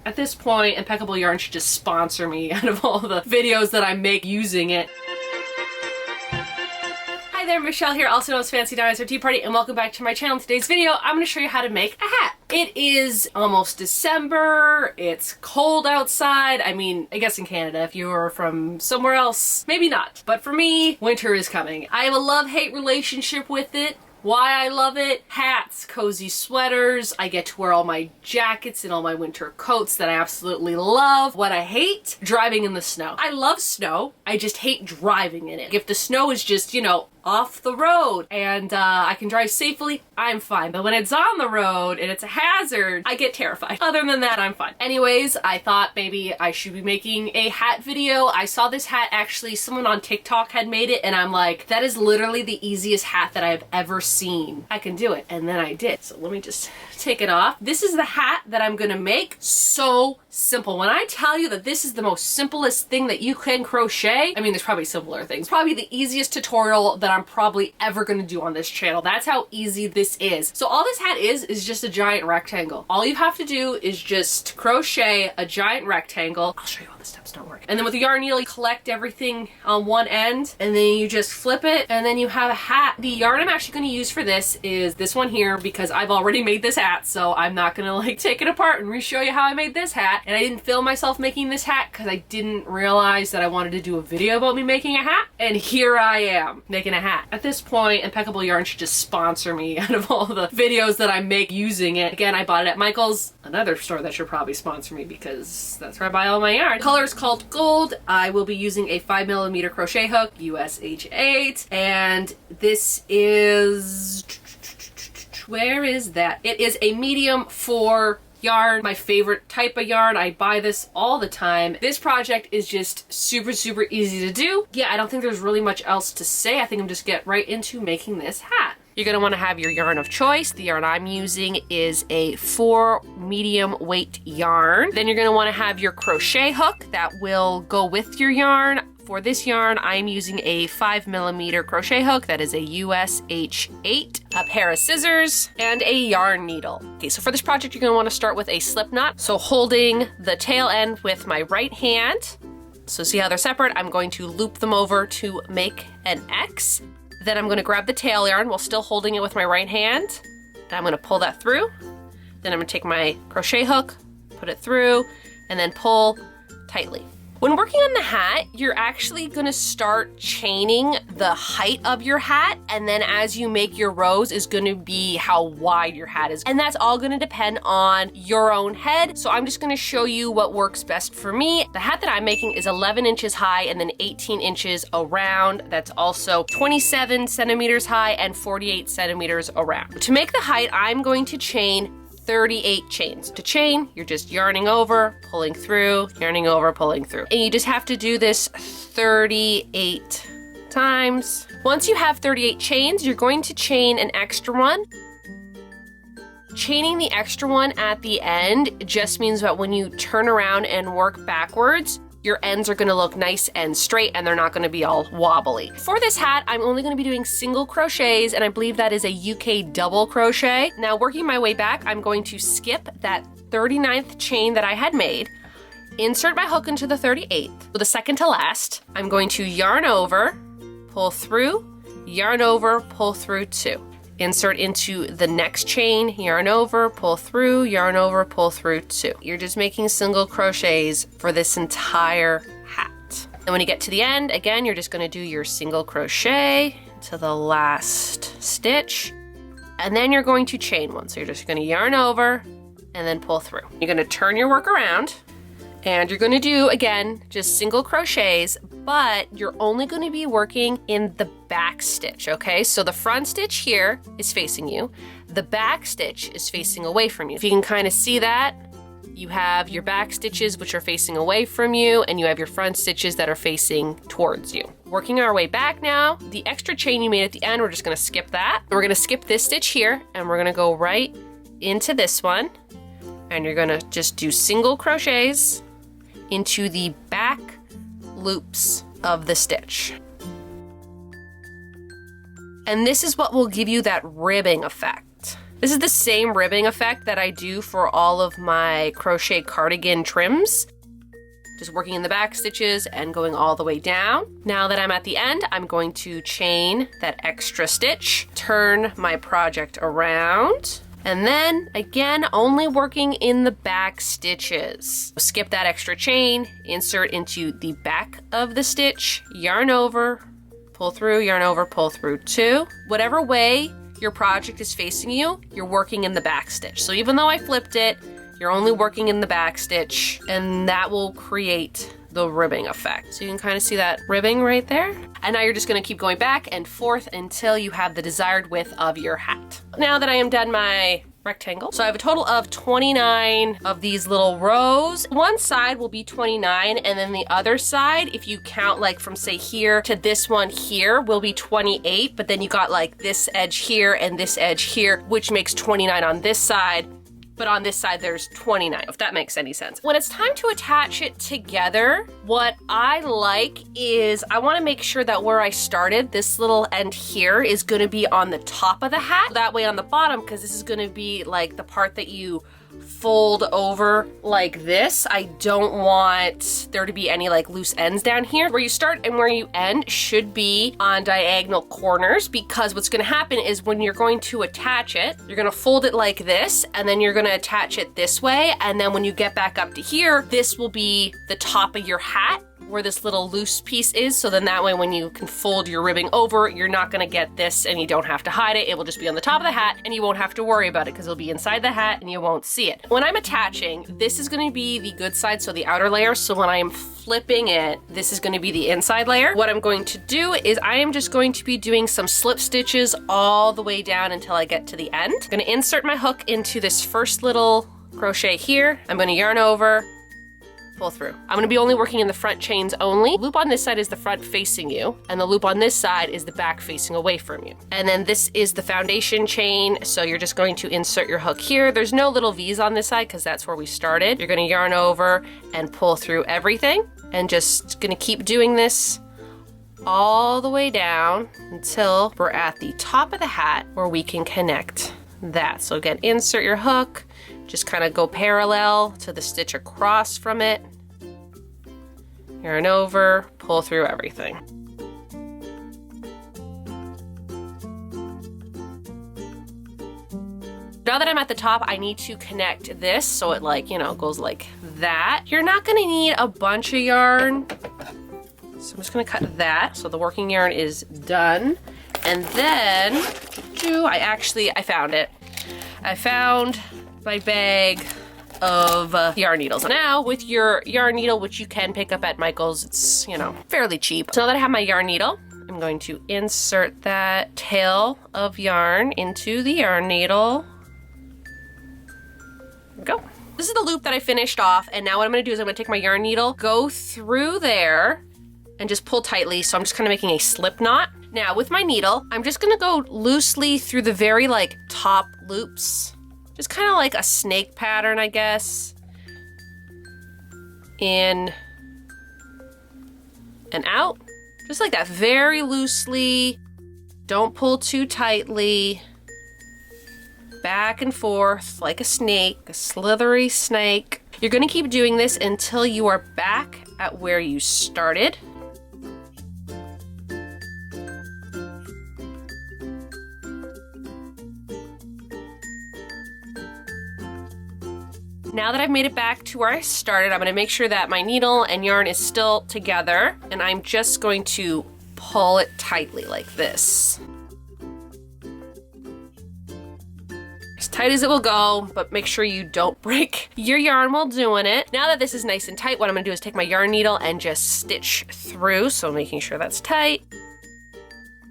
At this point, Impeccable yarn should just sponsor me out of all the videos that I make using it. Hi there, Michelle here, also known as fancydinotparty, and welcome back to my channel. In today's video, I'm going to show you how to make a hat. It is almost December, it's cold outside. I mean, I guess in Canada, if you're from somewhere else, maybe not. But for me, winter is coming. I have a love-hate relationship with it. Why I love it? Hats, cozy sweaters, I get to wear all my jackets and all my winter coats that I absolutely love. What I hate? Driving in the snow. I love snow, I just hate driving in it. If the snow is just, you know, off the road and I can drive safely, I'm fine. But when it's on the road and it's a hazard, I get terrified. Other than that, I'm fine. Anyways, I thought maybe I should be making a hat video. I saw this hat, actually, someone on TikTok had made it, and I'm like, that is literally the easiest hat that I've ever seen. I can do it. And then I did. So let me just take it off. This is the hat that I'm gonna make. So simple. When I tell you that this is the most simplest thing that you can crochet, I mean, there's probably simpler things. Probably the easiest tutorial that I'm probably ever gonna do on this channel. That's how easy this is. So all this hat is just a giant rectangle. All you have to do is just crochet a giant rectangle. I'll show you all the steps, don't worry. And then with the yarn needle, you collect everything on one end, and then you just flip it, and then you have a hat. The yarn I'm actually gonna use for this is this one here, because I've already made this hat, so I'm not gonna like take it apart and re-show you how I made this hat. And I didn't film myself making this hat because I didn't realize that I wanted to do a video about me making a hat. And here I am, making a hat. At this point, Impeccable yarn should just sponsor me out of all the videos that I make using it. Again, I bought it at Michael's, another store that should probably sponsor me because that's where I buy all my yarn. The color is called Gold. I will be using a 5mm crochet hook, US H8, and this is, where is that? It is a medium 4 yarn, my favorite type of yarn. I buy this all the time. This project is just super easy to do. Yeah, I don't think there's really much else to say. I think I'm just get right into making this hat. You're gonna wanna have your yarn of choice. The yarn I'm using is a 4 medium weight yarn. Then you're gonna wanna have your crochet hook that will go with your yarn. For this yarn, I'm using a 5mm crochet hook that is a US H8, a pair of scissors, and a yarn needle. Okay, so for this project, you're gonna wanna start with a slip knot. So holding the tail end with my right hand, so see how they're separate? I'm going to loop them over to make an X. Then I'm gonna grab the tail yarn while still holding it with my right hand. Then I'm gonna pull that through. Then I'm gonna take my crochet hook, put it through, and then pull tightly. When working on the hat, you're actually gonna start chaining the height of your hat, and then as you make your rows is gonna be how wide your hat is. And that's all gonna depend on your own head. So I'm just gonna show you what works best for me. The hat that I'm making is 11 inches high and then 18 inches around. That's also 27 centimeters high and 48 centimeters around. To make the height, I'm going to chain 38 chains. To chain, you're just yarning over, pulling through, yarning over, pulling through. And you just have to do this 38 times. Once you have 38 chains, you're going to chain an extra one. Chaining the extra one at the end just means that when you turn around and work backwards, your ends are gonna look nice and straight and they're not gonna be all wobbly. For this hat, I'm only gonna be doing single crochets, and I believe that is a UK double crochet. Now, working my way back, I'm going to skip that 39th chain that I had made, insert my hook into the 38th, with the second to last. I'm going to yarn over, pull through, yarn over, pull through 2. Insert into the next chain, yarn over, pull through, yarn over, pull through 2. You're just making single crochets for this entire hat. And when you get to the end, again, you're just gonna do your single crochet to the last stitch, and then you're going to chain one. So you're just gonna yarn over and then pull through. You're gonna turn your work around, and you're gonna do, again, just single crochets, but you're only gonna be working in the back stitch, okay? So the front stitch here is facing you. The back stitch is facing away from you. If you can kind of see that, you have your back stitches which are facing away from you, and you have your front stitches that are facing towards you. Working our way back now, the extra chain you made at the end, we're just gonna skip that. We're gonna skip this stitch here, and we're gonna go right into this one, and you're gonna just do single crochets into the back loops of the stitch. And this is what will give you that ribbing effect. This is the same ribbing effect that I do for all of my crochet cardigan trims. Just working in the back stitches and going all the way down. Now that I'm at the end, I'm going to chain that extra stitch, turn my project around, and then again, only working in the back stitches. Skip that extra chain, insert into the back of the stitch, yarn over, pull through, yarn over, pull through two. Whatever way your project is facing you, you're working in the back stitch. So even though I flipped it, you're only working in the back stitch, and that will create the ribbing effect. So you can kind of see that ribbing right there. And now you're just gonna keep going back and forth until you have the desired width of your hat. Now that I am done my rectangle, so I have a total of 29 of these little rows. One side will be 29, and then the other side, if you count like from say here to this one here, will be 28, but then you got like this edge here and this edge here, which makes 29 on this side. But on this side, there's 29, if that makes any sense. When it's time to attach it together, what I like is I wanna make sure that where I started, this little end here is gonna be on the top of the hat. That way on the bottom, because this is gonna be like the part that you fold over like this. I don't want there to be any like loose ends down here. Where you start and where you end should be on diagonal corners, because what's gonna happen is when you're going to attach it, you're gonna fold it like this, and then you're gonna attach it this way, and then when you get back up to here, this will be the top of your hat where this little loose piece is. So then that way when you can fold your ribbing over, you're not gonna get this and you don't have to hide it. It will just be on the top of the hat and you won't have to worry about it because it'll be inside the hat and you won't see it. When I'm attaching, this is gonna be the good side, so the outer layer. So when I am flipping it, this is gonna be the inside layer. What I'm going to do is I am just going to be doing some slip stitches all the way down until I get to the end. I'm gonna insert my hook into this first little crochet here. I'm gonna yarn over, pull through. I'm gonna be only working in the front chains only. The loop on this side is the front facing you, and the loop on this side is the back facing away from you. And then this is the foundation chain, so you're just going to insert your hook here. There's no little V's on this side because that's where we started. You're gonna yarn over and pull through everything, and just gonna keep doing this all the way down until we're at the top of the hat where we can connect that. So again, insert your hook, just kind of go parallel to the stitch across from it, yarn over, pull through everything. Now that I'm at the top, I need to connect this so it like, you know, goes like that. You're not gonna need a bunch of yarn, so I'm just gonna cut that. So the working yarn is done. And then, I found it. I found my bag of yarn needles. Now with your yarn needle, which you can pick up at Michael's, it's, you know, fairly cheap. So now that I have my yarn needle, I'm going to insert that tail of yarn into the yarn needle. There we go. This is the loop that I finished off, and now what I'm gonna do is I'm gonna take my yarn needle, go through there, and just pull tightly. So I'm just kind of making a slip knot. Now with my needle, I'm just gonna go loosely through the very like top loops. Just kind of like a snake pattern, I guess. In and out. Just like that, very loosely. Don't pull too tightly. Back and forth like a snake, a slithery snake. You're gonna keep doing this until you are back at where you started. Now that I've made it back to where I started, I'm gonna make sure that my needle and yarn is still together, and I'm just going to pull it tightly like this. As tight as it will go, but make sure you don't break your yarn while doing it. Now that this is nice and tight, what I'm gonna do is take my yarn needle and just stitch through, so making sure that's tight.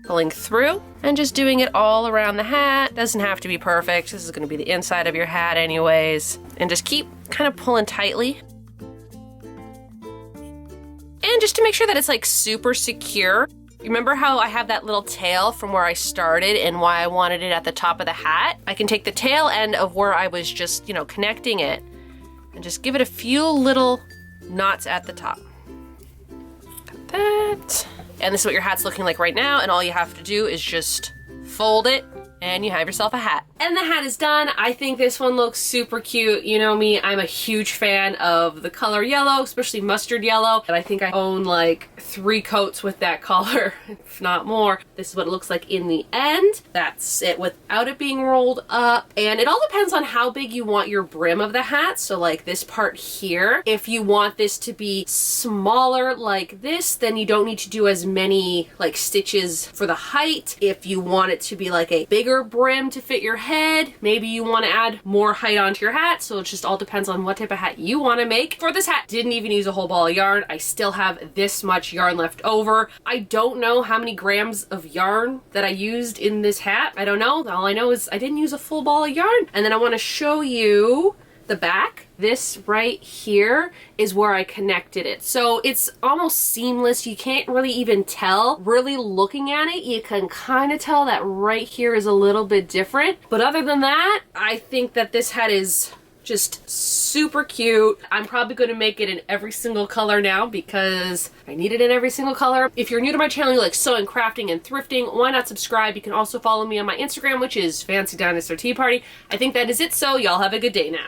Pulling through and just doing it all around the hat. Doesn't have to be perfect. This is gonna be the inside of your hat anyways. And just keep kind of pulling tightly. And just to make sure that it's like super secure. Remember how I have that little tail from where I started and why I wanted it at the top of the hat? I can take the tail end of where I was just, you know, connecting it and just give it a few little knots at the top. Got that. And this is what your hat's looking like right now, and all you have to do is just fold it and you have yourself a hat. And the hat is done. I think this one looks super cute. You know me, I'm a huge fan of the color yellow, especially mustard yellow. And I think I own like 3 coats with that color, if not more. This is what it looks like in the end. That's it without it being rolled up. And it all depends on how big you want your brim of the hat. So like this part here, if you want this to be smaller like this, then you don't need to do as many like stitches for the height. If you want it to be like a bigger brim to fit your head, maybe you want to add more height onto your hat. So it just all depends on what type of hat you want to make. For this hat, didn't even use a whole ball of yarn. I still have this much yarn left over. I don't know how many grams of yarn that I used in this hat. I don't know. All I know is I didn't use a full ball of yarn. And then I want to show you the back. This right here is where I connected it. So it's almost seamless. You can't really even tell. Really looking at it, you can kind of tell that right here is a little bit different. But other than that, I think that this hat is just super cute. I'm probably going to make it in every single color now because I need it in every single color. If you're new to my channel, you like sewing, crafting, and thrifting, why not subscribe? You can also follow me on my Instagram, which is fancydinotparty. I think that is it, so y'all have a good day now.